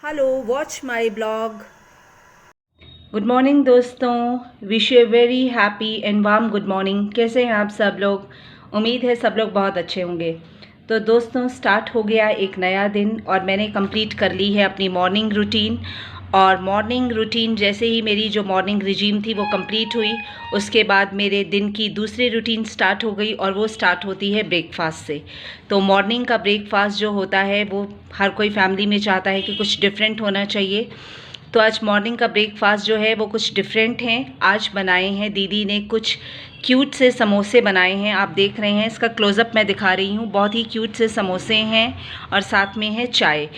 Hello, watch my blog. Good morning दोस्तों, wish you very happy and warm good morning. कैसे हैं आप सब लोग? उम्मीद है सब लोग बहुत अच्छे होंगे। तो दोस्तों, स्टार्ट हो गया एक नया दिन और मैंने कंप्लीट कर ली है अपनी मॉर्निंग रूटीन। और मॉर्निंग रूटीन जैसे ही मेरी जो मॉर्निंग रिजीम थी वो कंप्लीट हुई, उसके बाद मेरे दिन की दूसरी रूटीन स्टार्ट हो गई और वो स्टार्ट होती है ब्रेकफास्ट से। तो मॉर्निंग का ब्रेकफास्ट जो होता है वो हर कोई फैमिली में चाहता है कि कुछ डिफरेंट होना चाहिए। तो आज मॉर्निंग का ब्रेकफास्ट जो है वो कुछ डिफरेंट हैं। आज बनाए हैं दीदी ने कुछ क्यूट से समोसे बनाए हैं। आप देख रहे हैं, इसका क्लोज़अप मैं दिखा रही हूँ। बहुत ही क्यूट से समोसे हैं और साथ में है चाय।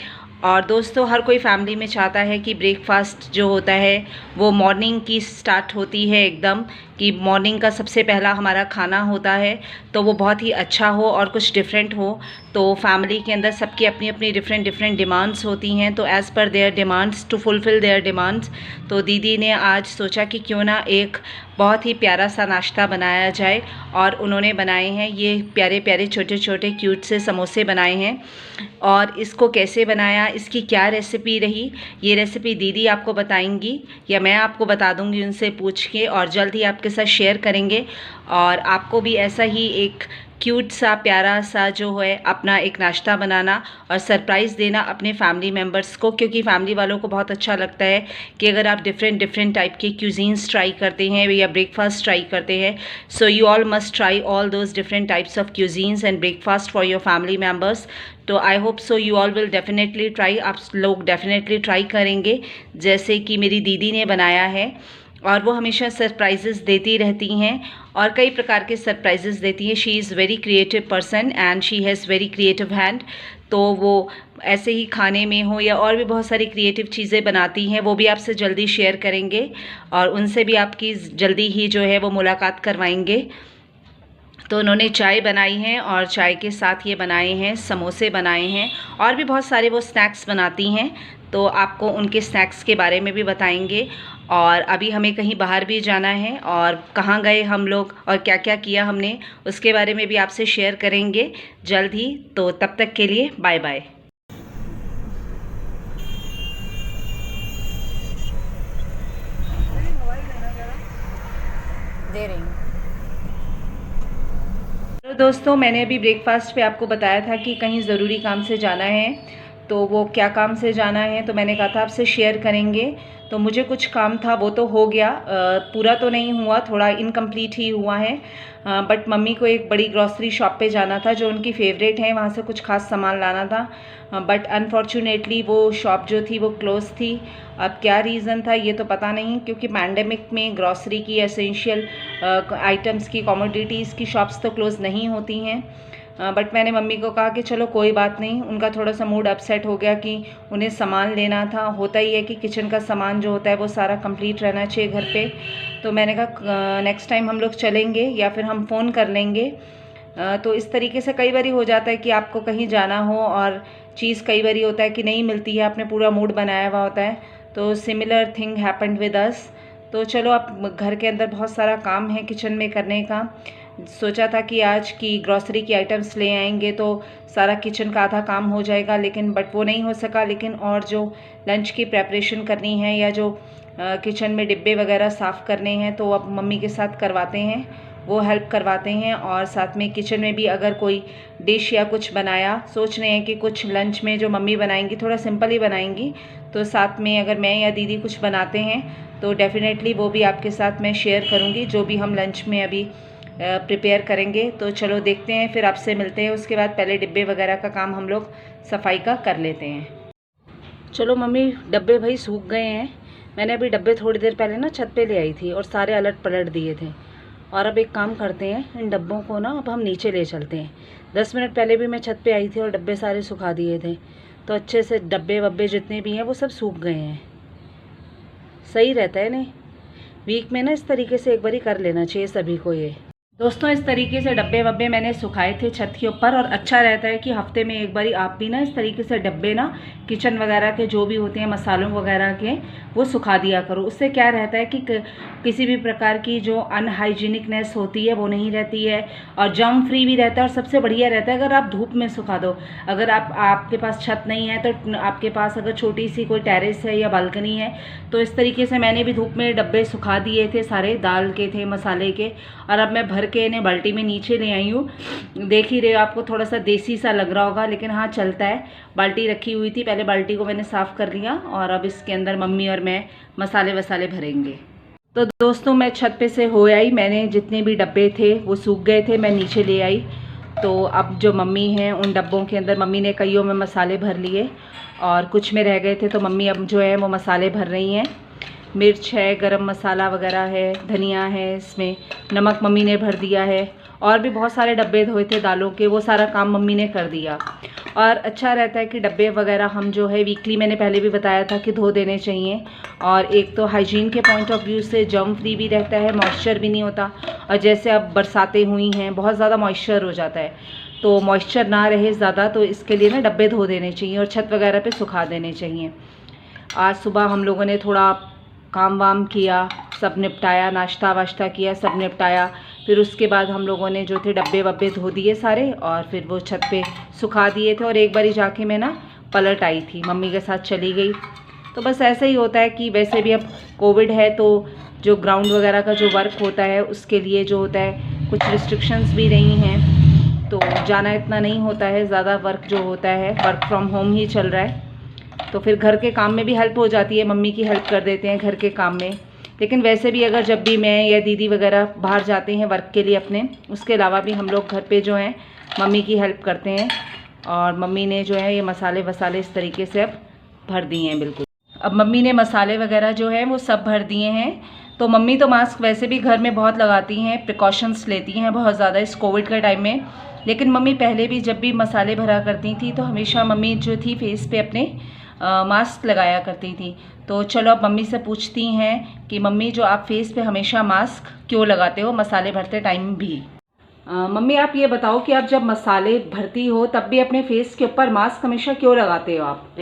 और दोस्तों, हर कोई फैमिली में चाहता है कि ब्रेकफास्ट जो होता है वो मॉर्निंग की स्टार्ट होती है एकदम, कि मॉर्निंग का सबसे पहला हमारा खाना होता है तो वो बहुत ही अच्छा हो और कुछ डिफरेंट हो। तो फैमिली के अंदर सबकी अपनी अपनी डिफरेंट डिमांड्स होती हैं, तो as per their demands, to fulfil their demands, तो दीदी ने आज सोचा कि क्यों ना एक बहुत ही प्यारा सा नाश्ता बनाया जाए। और उन्होंने बनाए हैं ये प्यारे प्यारे छोटे छोटे क्यूट से समोसे बनाए हैं। और इसको कैसे बनाया, इसकी क्या रेसिपी रही, ये रेसिपी दीदी आपको बताएंगी या मैं आपको बता दूंगी उनसे पूछ के, और जल्द ही आपके साथ शेयर करेंगे। और आपको भी ऐसा ही एक क्यूट सा प्यारा सा जो है अपना एक नाश्ता बनाना और सरप्राइज़ देना अपने फैमिली मेम्बर्स को, क्योंकि फैमिली वालों को बहुत अच्छा लगता है कि अगर आप डिफरेंट टाइप के क्यूजीन्स ट्राई करते हैं या ब्रेकफास्ट ट्राई करते हैं। So you all must try all those different types of cuisines and breakfast for your family members. तो I hope so you all will definitely try, आप लोग definitely try करेंगे जैसे कि मेरी दीदी ने बनाया है। और वो हमेशा सरप्राइजेस देती रहती हैं और कई प्रकार के सरप्राइजेस देती हैं। She is very creative person and she has very creative hand. तो वो ऐसे ही खाने में हो या और भी बहुत सारी क्रिएटिव चीज़ें बनाती हैं, वो भी आपसे जल्दी शेयर करेंगे और उनसे भी आपकी जल्दी ही जो है वो मुलाकात करवाएंगे। तो उन्होंने चाय बनाई है और चाय के साथ ये बनाए हैं समोसे बनाए हैं, और भी बहुत सारे वो स्नैक्स बनाती हैं। तो आपको उनके स्नैक्स के बारे में भी बताएंगे। और अभी हमें कहीं बाहर भी जाना है और कहाँ गए हम लोग और क्या क्या किया हमने, उसके बारे में भी आपसे शेयर करेंगे जल्द ही। तो तब तक के लिए बाय बाय। दे रही हूँ। तो दोस्तों, मैंने अभी ब्रेकफास्ट पे आपको बताया था कि कहीं ज़रूरी काम से जाना है। तो वो क्या काम से जाना है तो मैंने कहा था आपसे शेयर करेंगे। तो मुझे कुछ काम था, वो तो हो गया, पूरा तो नहीं हुआ, थोड़ा इनकम्प्लीट ही हुआ है। बट मम्मी को एक बड़ी ग्रॉसरी शॉप पे जाना था जो उनकी फेवरेट है, वहाँ से कुछ खास सामान लाना था। बट अनफॉर्चुनेटली वो शॉप जो थी वो क्लोज़ थी। अब क्या रीज़न था ये तो पता नहीं, क्योंकि पैंडेमिक में ग्रॉसरी की एसेंशियल आइटम्स की, कमोडिटीज़ की शॉप्स तो क्लोज़ नहीं होती हैं। बट मैंने मम्मी को कहा कि चलो कोई बात नहीं, उनका थोड़ा सा मूड अपसेट हो गया कि उन्हें सामान लेना था। होता ही है कि किचन का सामान जो होता है वो सारा कंप्लीट रहना चाहिए घर पे। तो मैंने कहा नेक्स्ट टाइम हम लोग चलेंगे या फिर हम फ़ोन कर लेंगे। तो इस तरीके से कई बारी हो जाता है कि आपको कहीं जाना हो और चीज़ कई बारी होता है कि नहीं मिलती है, आपने पूरा मूड बनाया हुआ होता है। तो similar thing happened with us. तो चलो, अब घर के अंदर बहुत सारा काम है किचन में करने का। सोचा था कि आज की ग्रॉसरी की आइटम्स ले आएंगे तो सारा किचन का आधा काम हो जाएगा, लेकिन बट वो नहीं हो सका। लेकिन और जो लंच की प्रेपरेशन करनी है या जो किचन में डिब्बे वगैरह साफ़ करने हैं तो अब मम्मी के साथ करवाते हैं, वो हेल्प करवाते हैं। और साथ में किचन में भी अगर कोई डिश या कुछ बनाया, सोच रहे हैं कि कुछ लंच में जो मम्मी बनाएंगी थोड़ा सिंपल ही बनाएंगी, तो साथ में अगर मैं या दीदी कुछ बनाते हैं तो डेफ़िनेटली वो भी आपके साथ मैं शेयर करूँगी, जो भी हम लंच में अभी प्रिपेयर करेंगे। तो चलो देखते हैं, फिर आपसे मिलते हैं। उसके बाद पहले डिब्बे वगैरह का काम हम लोग सफाई का कर लेते हैं। चलो मम्मी, डब्बे भाई सूख गए हैं। मैंने अभी डब्बे थोड़ी देर पहले ना छत पे ले आई थी और सारे अलट पलट दिए थे। और अब एक काम करते हैं, इन डब्बों को ना अब हम नीचे ले चलते हैं। 10 मिनट पहले भी मैं छत पे आई थी और डब्बे सारे सुखा दिए थे, तो अच्छे से डब्बे वब्बे जितने भी हैं वो सब सूख गए हैं। सही रहता है नहीं, वीक में ना इस तरीके से एक बार ही कर लेना चाहिए सभी को ये। दोस्तों इस तरीके से डब्बे वब्बे मैंने सुखाए थे छत के ऊपर, और अच्छा रहता है कि हफ्ते में एक बारी आप भी ना इस तरीके से डब्बे ना किचन वगैरह के जो भी होते हैं मसालों वगैरह के वो सुखा दिया करो। उससे क्या रहता है कि किसी भी प्रकार की जो अनहाइजीनिकनेस होती है वो नहीं रहती है, और जर्म फ्री भी रहता है। और सबसे बढ़िया रहता है अगर आप धूप में सुखा दो। अगर आपके पास छत नहीं है तो आपके पास अगर छोटी सी कोई टेरेस है या बालकनी है तो इस तरीके से मैंने भी धूप में डब्बे सुखा दिए थे, सारे दाल के थे, मसाले के। और अब मैं भर के इन्हें बाल्टी में नीचे ले आई हूँ। देख ही रहे हो, आपको थोड़ा सा देसी सा लग रहा होगा, लेकिन हाँ चलता है। बाल्टी रखी हुई थी, पहले बाल्टी को मैंने साफ़ कर लिया और अब इसके अंदर मम्मी और मैं मसाले वसाले भरेंगे। तो दोस्तों मैं छत पे से हो आई, मैंने जितने भी डब्बे थे वो सूख गए थे, मैं नीचे ले आई। तो अब जो मम्मी हैं उन डब्बों के अंदर मम्मी ने कईयों में मसाले भर लिए और कुछ में रह गए थे, तो मम्मी अब जो है वो मसाले भर रही हैं। मिर्च है, गरम मसाला वगैरह है, धनिया है, इसमें नमक मम्मी ने भर दिया है, और भी बहुत सारे डब्बे धोए थे दालों के, वो सारा काम मम्मी ने कर दिया। और अच्छा रहता है कि डब्बे वगैरह हम जो है वीकली, मैंने पहले भी बताया था कि धो देने चाहिए। और एक तो हाइजीन के पॉइंट ऑफ व्यू से जर्म फ्री भी रहता है, मॉइस्चर भी नहीं होता। और जैसे अब बरसातें हुई हैं, बहुत ज़्यादा मॉइस्चर हो जाता है, तो मॉइस्चर ना रहे ज़्यादा, तो इसके लिए ना डब्बे धो देने चाहिए और छत वगैरह पे सुखा देने चाहिए। आज सुबह हम लोगों ने थोड़ा काम वाम किया, सब निपटाया, नाश्ता वाश्ता किया, सब निपटाया। फिर उसके बाद हम लोगों ने जो थे डब्बे वब्बे धो दिए सारे, और फिर वो छत पे सुखा दिए थे। और एक बारी जाके मैं ना पलट आई थी, मम्मी के साथ चली गई। तो बस ऐसे ही होता है कि वैसे भी अब कोविड है तो जो ग्राउंड वगैरह का जो वर्क होता है उसके लिए जो होता है कुछ रिस्ट्रिक्शंस भी नहीं हैं, तो जाना इतना नहीं होता है। ज़्यादा वर्क जो होता है वर्क फ्रॉम होम ही चल रहा है, तो फिर घर के काम में भी हेल्प हो जाती है, मम्मी की हेल्प कर देते हैं घर के काम में। लेकिन वैसे भी अगर जब भी मैं या दीदी वगैरह बाहर जाते हैं वर्क के लिए अपने, उसके अलावा भी हम लोग घर पे जो हैं मम्मी की हेल्प करते हैं। और मम्मी ने जो है ये मसाले वसाले इस तरीके से अब भर दिए हैं बिल्कुल। अब मम्मी ने मसाले वगैरह जो है वो सब भर दिए हैं। तो मम्मी तो मास्क वैसे भी घर में बहुत लगाती हैं, प्रिकॉशंस लेती हैं बहुत ज़्यादा इस कोविड के टाइम में। लेकिन मम्मी पहले भी जब भी मसाले भरा करती थी तो हमेशा मम्मी जो थी फेस पे अपने मास्क लगाया करती थी। तो चलो अब मम्मी से पूछती हैं कि मम्मी जो आप फेस पे हमेशा मास्क क्यों लगाते हो मसाले भरते टाइम भी? मम्मी आप ये बताओ कि आप जब मसाले भरती हो तब भी अपने फेस के ऊपर मास्क हमेशा क्यों लगाते हो आप?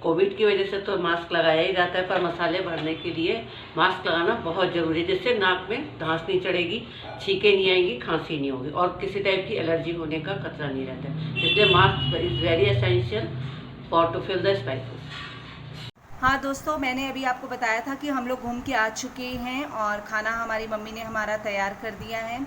कोविड की वजह से तो मास्क लगाया ही जाता है, पर मसाले भरने के लिए मास्क लगाना बहुत ज़रूरी है, जिससे नाक में धांस नहीं चढ़ेगी, छींकें नहीं आएंगी, खांसी नहीं होगी और किसी टाइप की एलर्जी होने का खतरा नहीं रहता है। इसलिए mask is very essential for to fill the spices. हाँ दोस्तों, मैंने अभी आपको बताया था कि हम लोग घूम के आ चुके हैं और खाना हमारी मम्मी ने हमारा तैयार कर दिया है।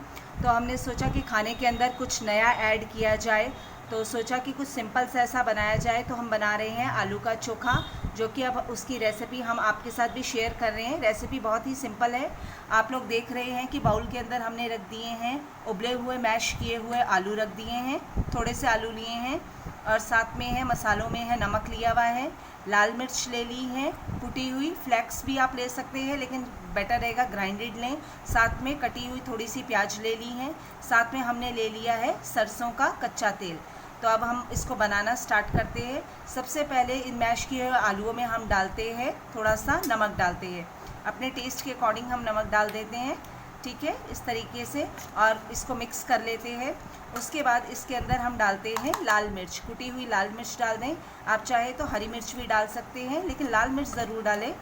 तो हमने सोचा कि खाने के अंदर कुछ नया ऐड किया जाए, तो सोचा कि कुछ सिंपल सा ऐसा बनाया जाए। तो हम बना रहे हैं आलू का चोखा, जो कि अब उसकी रेसिपी हम आपके साथ भी शेयर कर रहे हैं। रेसिपी बहुत ही सिंपल है। आप लोग देख रहे हैं कि बाउल के अंदर हमने रख दिए हैं उबले हुए मैश किए हुए आलू, रख दिए हैं, थोड़े से आलू लिए हैं, और साथ में है मसालों में है नमक लिया हुआ है, लाल मिर्च ले ली है कुटी हुई, फ्लेक्स भी आप ले सकते हैं लेकिन बेटर रहेगा ग्राइंडेड लें। साथ में कटी हुई थोड़ी सी प्याज ले ली है, साथ में हमने ले लिया है सरसों का कच्चा तेल। तो अब हम इसको बनाना स्टार्ट करते हैं। सबसे पहले इन मैश किए हुए आलूओं में हम डालते हैं थोड़ा सा नमक, डालते हैं अपने टेस्ट के अकॉर्डिंग हम नमक डाल देते हैं, ठीक है, इस तरीके से, और इसको मिक्स कर लेते हैं। उसके बाद इसके अंदर हम डालते हैं लाल मिर्च, कुटी हुई लाल मिर्च डाल दें। आप चाहे तो हरी मिर्च भी डाल सकते हैं लेकिन लाल मिर्च ज़रूर डालें,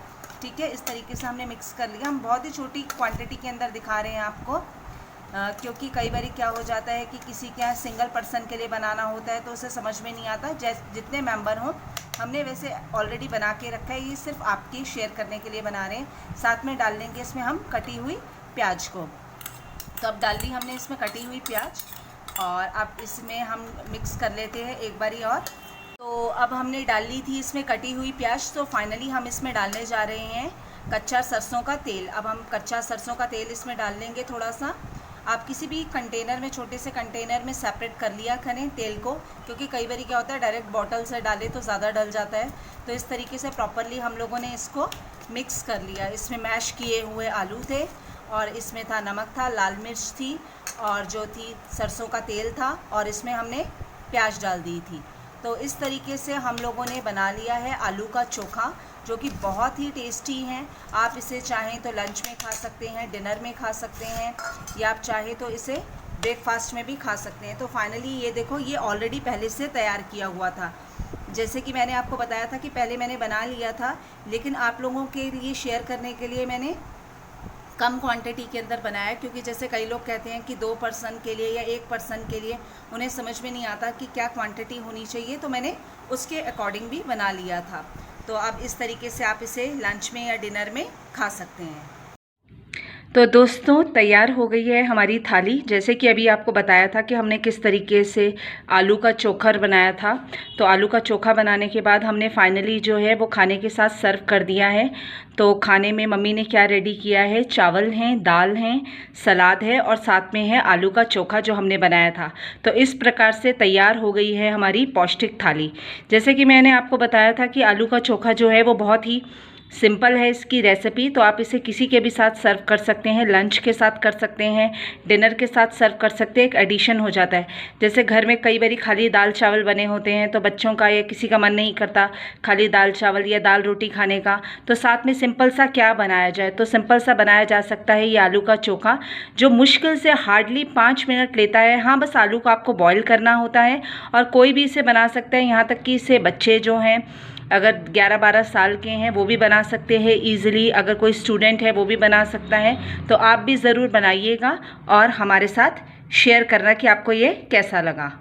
ठीक है। इस तरीके से हमने मिक्स कर लिया। हम बहुत ही छोटी क्वांटिटी के अंदर दिखा रहे हैं आपको, क्योंकि कई बार क्या हो जाता है कि किसी के यहाँ सिंगल पर्सन के लिए बनाना होता है तो उसे समझ में नहीं आता। जितने मेंबर हों, हमने वैसे ऑलरेडी बना के रखा है, ये सिर्फ आपके शेयर करने के लिए बना रहे हैं। साथ में डाल लेंगे इसमें हम कटी हुई प्याज को। तो अब डाल दी हमने इसमें कटी हुई प्याज, और अब इसमें हम मिक्स कर लेते हैं एक बारी और। तो अब हमने डाल ली थी इसमें कटी हुई प्याज, तो फाइनली हम इसमें डालने जा रहे हैं कच्चा सरसों का तेल। अब हम कच्चा सरसों का तेल इसमें डाल लेंगे थोड़ा सा। आप किसी भी कंटेनर में, छोटे से कंटेनर में सेपरेट कर लिया करें तेल को, क्योंकि कई बार क्या होता है डायरेक्ट बॉटल से डाले तो ज़्यादा डल जाता है। तो इस तरीके से प्रॉपरली हम लोगों ने इसको मिक्स कर लिया। इसमें मैश किए हुए आलू थे, और इसमें था नमक था, लाल मिर्च थी, और जो थी सरसों का तेल था, और इसमें हमने प्याज डाल दी थी। तो इस तरीके से हम लोगों ने बना लिया है आलू का चोखा, जो कि बहुत ही टेस्टी है। आप इसे चाहें तो लंच में खा सकते हैं, डिनर में खा सकते हैं, या आप चाहें तो इसे ब्रेकफास्ट में भी खा सकते हैं। तो फाइनली ये देखो, ये ऑलरेडी पहले से तैयार किया हुआ था। जैसे कि मैंने आपको बताया था कि पहले मैंने बना लिया था, लेकिन आप लोगों के लिए शेयर करने के लिए मैंने कम क्वांटिटी के अंदर बनाया, क्योंकि जैसे कई लोग कहते हैं कि 2 पर्सन के लिए या 1 पर्सन के लिए उन्हें समझ में नहीं आता कि क्या क्वांटिटी होनी चाहिए, तो मैंने उसके अकॉर्डिंग भी बना लिया था। तो अब इस तरीके से आप इसे लंच में या डिनर में खा सकते हैं। तो दोस्तों तैयार हो गई है हमारी थाली। जैसे कि अभी आपको बताया था कि हमने किस तरीके से आलू का चोखर बनाया था। तो आलू का चोखा बनाने के बाद हमने फाइनली जो है वो खाने के साथ सर्व कर दिया है। तो खाने में मम्मी ने क्या रेडी किया है, चावल हैं, दाल हैं, सलाद है और साथ में है आलू का चोखा जो हमने बनाया था। तो इस प्रकार से तैयार हो गई है हमारी पौष्टिक थाली। जैसे कि मैंने आपको बताया था कि आलू का चोखा जो है वो बहुत ही सिंपल है इसकी रेसिपी। तो आप इसे किसी के भी साथ सर्व कर सकते हैं, लंच के साथ कर सकते हैं, डिनर के साथ सर्व कर सकते हैं। एक एडिशन हो जाता है। जैसे घर में कई बारी खाली दाल चावल बने होते हैं, तो बच्चों का या किसी का मन नहीं करता खाली दाल चावल या दाल रोटी खाने का, तो साथ में सिंपल सा क्या बनाया जाए। तो सिंपल सा बनाया जा सकता है ये आलू का चोखा, जो मुश्किल से हार्डली 5 मिनट लेता है। हाँ, बस आलू को आपको बॉईल करना होता है और कोई भी इसे बना सकता है। यहाँ तक कि इसे बच्चे जो हैं अगर 11-12 साल के हैं वो भी बना सकते हैं ईज़िली। अगर कोई स्टूडेंट है वो भी बना सकता है। तो आप भी ज़रूर बनाइएगा और हमारे साथ शेयर करना कि आपको ये कैसा लगा।